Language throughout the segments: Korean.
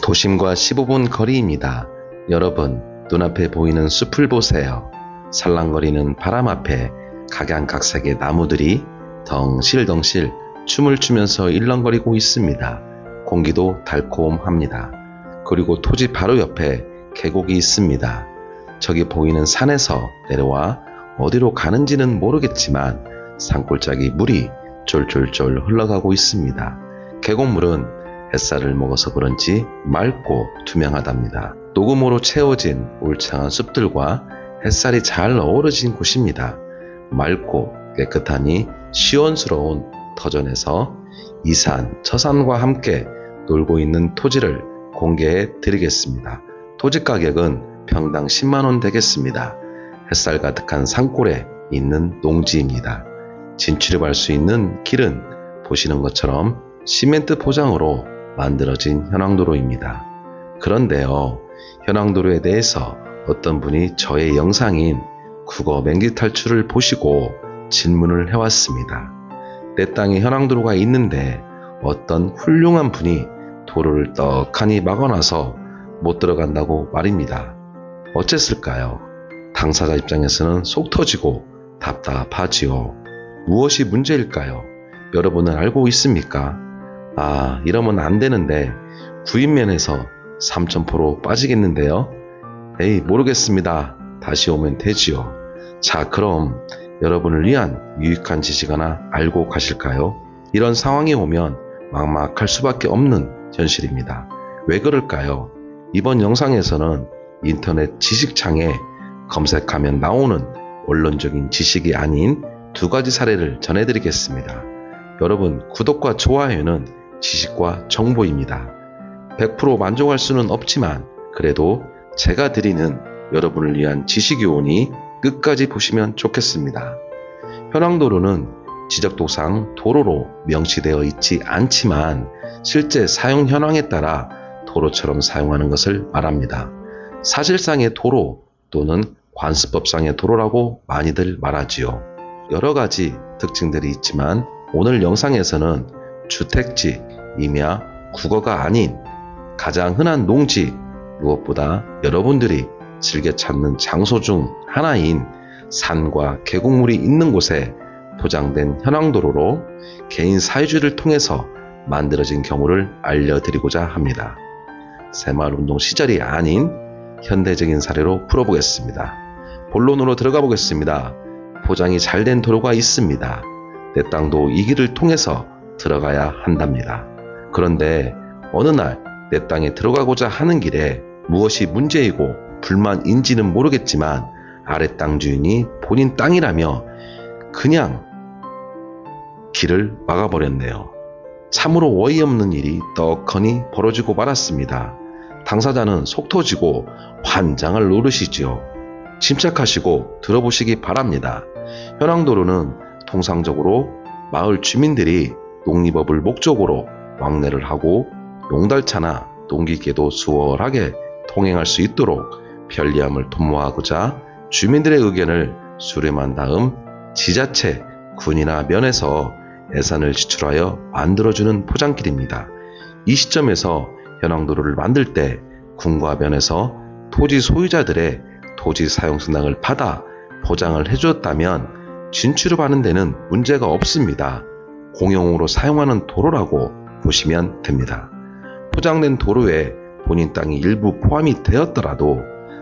도심과 15분 거리입니다. 여러분, 눈앞에 보이는 숲을 보세요. 살랑거리는 바람 앞에 각양각색의 나무들이 덩실덩실 춤을 추면서 일렁거리고 있습니다. 공기도 달콤합니다. 그리고 토지 바로 옆에 계곡이 있습니다. 저기 보이는 산에서 내려와 어디로 가는지는 모르겠지만 산골짜기 물이 쫄쫄쫄 흘러가고 있습니다. 계곡물은 햇살을 먹어서 그런지 맑고 투명하답니다. 녹음으로 채워진 울창한 숲들과 햇살이 잘 어우러진 곳입니다. 맑고 깨끗하니 시원스러운 터전에서 이 산, 저 산과 함께 놀고 있는 토지를 공개해 드리겠습니다. 토지 가격은 평당 10만원 되겠습니다. 햇살 가득한 산골에 있는 농지입니다. 진출입할 수 있는 길은 보시는 것처럼 시멘트 포장으로 만들어진 현황도로입니다. 그런데요, 현황도로에 대해서 어떤 분이 저의 영상인 국어 맹기 탈출을 보시고 질문을 해왔습니다. 내 땅에 현황도로가 있는데 어떤 훌륭한 분이 도로를 떡하니 막아놔서 못 들어간다고 말입니다. 어쨌을까요? 당사자 입장에서는 속 터지고 답답하지요. 무엇이 문제일까요? 여러분은 알고 있습니까? 이러면 안 되는데 구입면에서 3000% 빠지겠는데요? 에이, 모르겠습니다. 다시 오면 되지요. 자, 그럼 여러분을 위한 유익한 지식 하나 알고 가실까요? 이런 상황이 오면 막막할 수밖에 없는 현실입니다. 왜 그럴까요? 이번 영상에서는 인터넷 지식창에 검색하면 나오는 원론적인 지식이 아닌 두 가지 사례를 전해드리겠습니다. 여러분, 구독과 좋아요는 지식과 정보입니다. 100% 만족할 수는 없지만 그래도 제가 드리는 여러분을 위한 지식요원이 끝까지 보시면 좋겠습니다. 현황도로는 지적도상 도로로 명시되어 있지 않지만 실제 사용 현황에 따라 도로처럼 사용하는 것을 말합니다. 사실상의 도로 또는 관습법상의 도로라고 많이들 말하지요. 여러 가지 특징들이 있지만 오늘 영상에서는 주택지, 임야, 국어가 아닌 가장 흔한 농지, 무엇보다 여러분들이 즐겨 찾는 장소 중 하나인 산과 계곡물이 있는 곳에 포장된 현황도로로 개인 사유지를 통해서 만들어진 경우를 알려드리고자 합니다. 새마을운동 시절이 아닌 현대적인 사례로 풀어보겠습니다. 본론으로 들어가 보겠습니다. 포장이 잘 된 도로가 있습니다. 내 땅도 이 길을 통해서 들어가야 한답니다. 그런데 어느 날 내 땅에 들어가고자 하는 길에 무엇이 문제이고 불만인지는 모르겠지만 아래 땅 주인이 본인 땅이라며 그냥 길을 막아버렸네요. 참으로 어이없는 일이 떡하니 벌어지고 말았습니다. 당사자는 속 터지고 환장을 노르시지요. 침착하시고 들어보시기 바랍니다. 현황도로는 통상적으로 마을 주민들이 농립업을 목적으로 왕래를 하고 용달차나 농기계도 수월하게 통행할 수 있도록 편리함을 도모하고자 주민들의 의견을 수렴한 다음 지자체, 군이나 면에서 예산을 지출하여 만들어주는 포장길입니다. 이 시점에서 현황도로를 만들 때 군과 면에서 토지 소유자들의 토지 사용 승낙을 받아 포장을 해주었다면 진출하는 데는 문제가 없습니다. 공용으로 사용하는 도로라고 보시면 됩니다. 포장된 도로에 본인 땅이 일부 포함이 되었더라도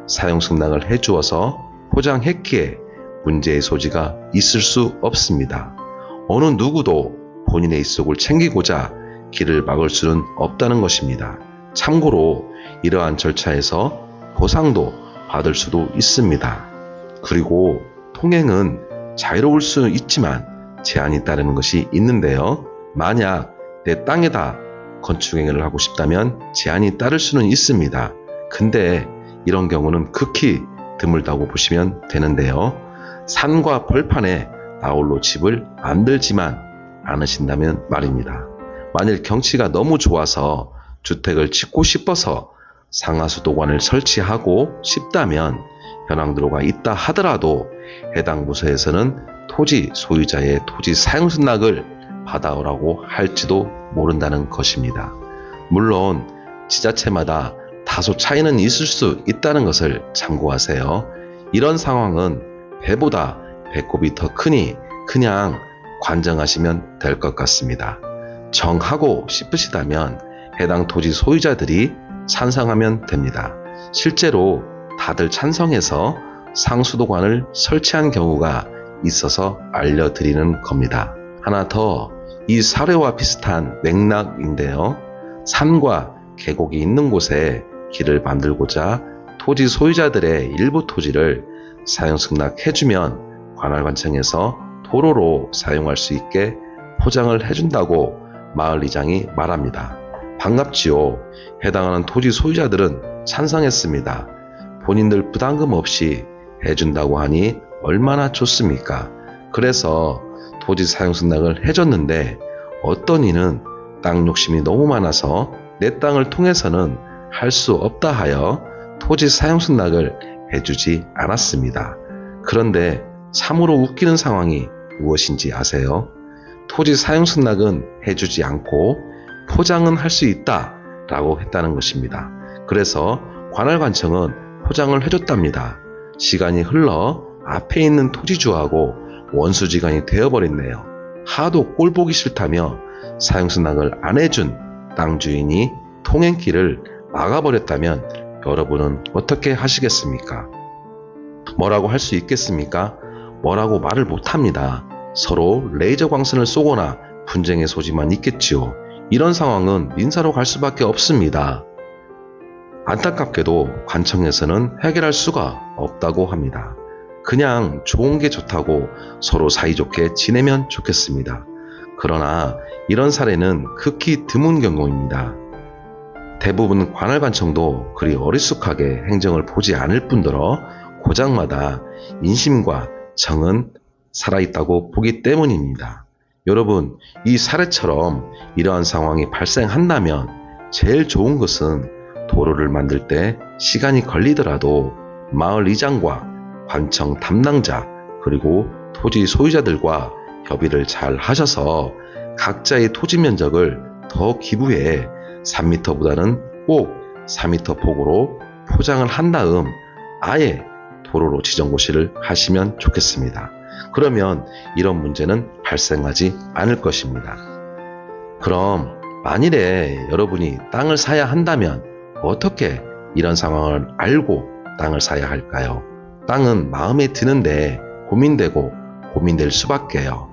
사용 승낙을 해주어서 포장했기에 문제의 소지가 있을 수 없습니다. 어느 누구도 본인의 이속을 챙기고자 길을 막을 수는 없다는 것입니다. 참고로 이러한 절차에서 보상도 받을 수도 있습니다. 그리고 통행은 자유로울 수 있지만 제한이 따르는 것이 있는데요. 만약 내 땅에다 건축행위를 하고 싶다면 제한이 따를 수는 있습니다. 근데 이런 경우는 극히 드물다고 보시면 되는데요. 산과 벌판에 나홀로 집을 만들지만 않으신다면 말입니다. 만일 경치가 너무 좋아서 주택을 짓고 싶어서 상하수도관을 설치하고 싶다면 현황도로가 있다 하더라도 해당 부서에서는 토지 소유자의 토지 사용 승낙을 받아오라고 할지도 모른다는 것입니다. 물론 지자체마다 다소 차이는 있을 수 있다는 것을 참고하세요. 이런 상황은 배보다 배꼽이 더 크니 그냥 관정하시면 될 것 같습니다. 정하고 싶으시다면 해당 토지 소유자들이 찬성하면 됩니다. 실제로 다들 찬성해서 상수도관을 설치한 경우가 있어서 알려드리는 겁니다. 하나 더, 이 사례와 비슷한 맥락인데요. 산과 계곡이 있는 곳에 길을 만들고자 토지 소유자들의 일부 토지를 사용승낙해주면 관할관청에서 도로로 사용할 수 있게 포장을 해준다고 마을이장이 말합니다. 반갑지요. 해당하는 토지 소유자들은 찬성했습니다. 본인들 부담금 없이 해준다고 하니 얼마나 좋습니까? 그래서 토지 사용승낙을 해줬는데 어떤 이는 땅 욕심이 너무 많아서 내 땅을 통해서는 할 수 없다 하여 토지 사용승낙을 해주지 않았습니다. 그런데 참으로 웃기는 상황이 무엇인지 아세요? 토지 사용승낙은 해주지 않고 포장은 할 수 있다 라고 했다는 것입니다. 그래서 관할관청은 포장을 해줬답니다. 시간이 흘러 앞에 있는 토지주하고 원수지간이 되어버렸네요. 하도 꼴보기 싫다며 사용승낙을 안 해준 땅 주인이 통행길을 막아버렸다면 여러분은 어떻게 하시겠습니까? 뭐라고 할 수 있겠습니까? 뭐라고 말을 못합니다. 서로 레이저 광선을 쏘거나 분쟁의 소지만 있겠지요. 이런 상황은 민사로 갈 수밖에 없습니다. 안타깝게도 관청에서는 해결할 수가 없다고 합니다. 그냥 좋은 게 좋다고 서로 사이좋게 지내면 좋겠습니다. 그러나 이런 사례는 극히 드문 경우입니다. 대부분 관할관청도 그리 어리숙하게 행정을 보지 않을 뿐더러 고장마다 인심과 정은 살아있다고 보기 때문입니다. 여러분, 이 사례처럼 이러한 상황이 발생한다면 제일 좋은 것은 도로를 만들 때 시간이 걸리더라도 마을 이장과 관청 담당자 그리고 토지 소유자들과 협의를 잘 하셔서 각자의 토지 면적을 더 기부해 3m보다는 꼭 4m 폭으로 포장을 한 다음 아예 도로로 지정고시를 하시면 좋겠습니다. 그러면 이런 문제는 발생하지 않을 것입니다. 그럼 만일에 여러분이 땅을 사야 한다면 어떻게 이런 상황을 알고 땅을 사야 할까요? 땅은 마음에 드는데 고민되고 고민될 수밖에요.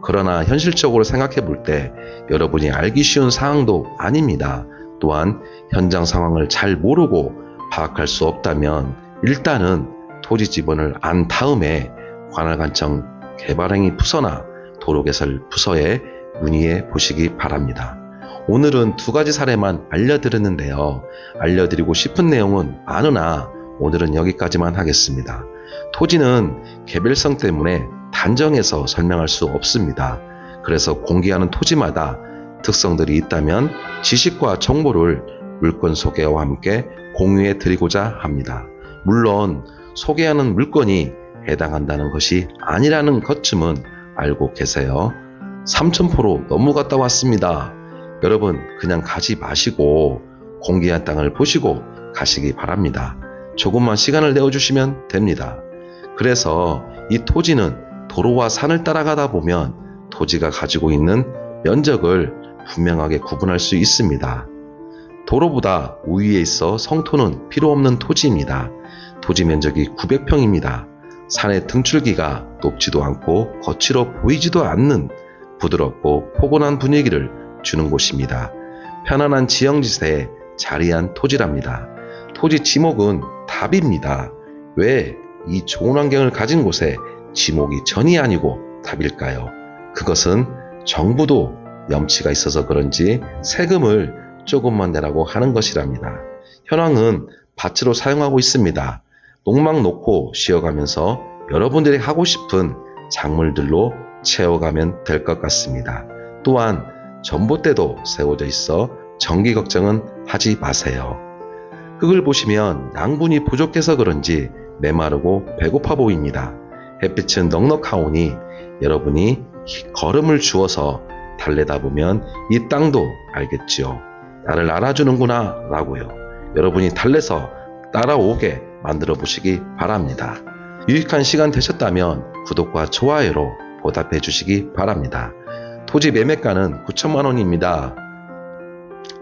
그러나 현실적으로 생각해 볼 때 여러분이 알기 쉬운 사항도 아닙니다. 또한 현장 상황을 잘 모르고 파악할 수 없다면 일단은 토지 지분을 안 다음에 관할관청 개발행위 부서나 도로개설 부서에 문의해 보시기 바랍니다. 오늘은 두 가지 사례만 알려드렸는데요. 알려드리고 싶은 내용은 많으나 오늘은 여기까지만 하겠습니다. 토지는 개별성 때문에 단정해서 설명할 수 없습니다. 그래서 공개하는 토지마다 특성들이 있다면 지식과 정보를 물건 소개와 함께 공유해 드리고자 합니다. 물론 소개하는 물건이 해당한다는 것이 아니라는 것쯤은 알고 계세요. 삼천포로 너무 갔다 왔습니다. 여러분 그냥 가지 마시고 공개한 땅을 보시고 가시기 바랍니다. 조금만 시간을 내어주시면 됩니다. 그래서 이 토지는 도로와 산을 따라가다 보면 토지가 가지고 있는 면적을 분명하게 구분할 수 있습니다. 도로보다 우위에 있어 성토는 필요 없는 토지입니다. 토지 면적이 900평입니다. 산의 등줄기가 높지도 않고 거칠어 보이지도 않는 부드럽고 포근한 분위기를 주는 곳입니다. 편안한 지형지세에 자리한 토지랍니다. 토지 지목은 답입니다. 왜 이 좋은 환경을 가진 곳에 지목이 전이 아니고 답일까요? 그것은 정부도 염치가 있어서 그런지 세금을 조금만 내라고 하는 것이랍니다. 현황은 밭으로 사용하고 있습니다. 농막 놓고 쉬어가면서 여러분들이 하고 싶은 작물들로 채워가면 될 것 같습니다. 또한 전봇대도 세워져 있어 전기 걱정은 하지 마세요. 흙을 보시면 양분이 부족해서 그런지 메마르고 배고파 보입니다. 햇빛은 넉넉하오니 여러분이 걸음을 주어서 달래다 보면 이 땅도 알겠지요. 나를 알아주는구나 라고요. 여러분이 달래서 따라오게 만들어 보시기 바랍니다. 유익한 시간 되셨다면 구독과 좋아요로 보답해 주시기 바랍니다. 토지 매매가는 9천만 원입니다.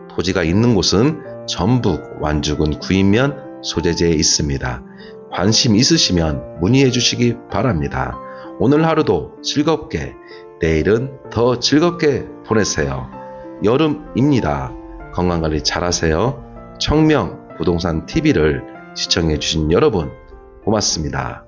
토지가 있는 곳은 전북 완주군 구인면 소재지에 있습니다. 관심 있으시면 문의해 주시기 바랍니다. 오늘 하루도 즐겁게, 내일은 더 즐겁게 보내세요. 여름입니다. 건강관리 잘하세요. 청명 부동산 TV를 시청해 주신 여러분 고맙습니다.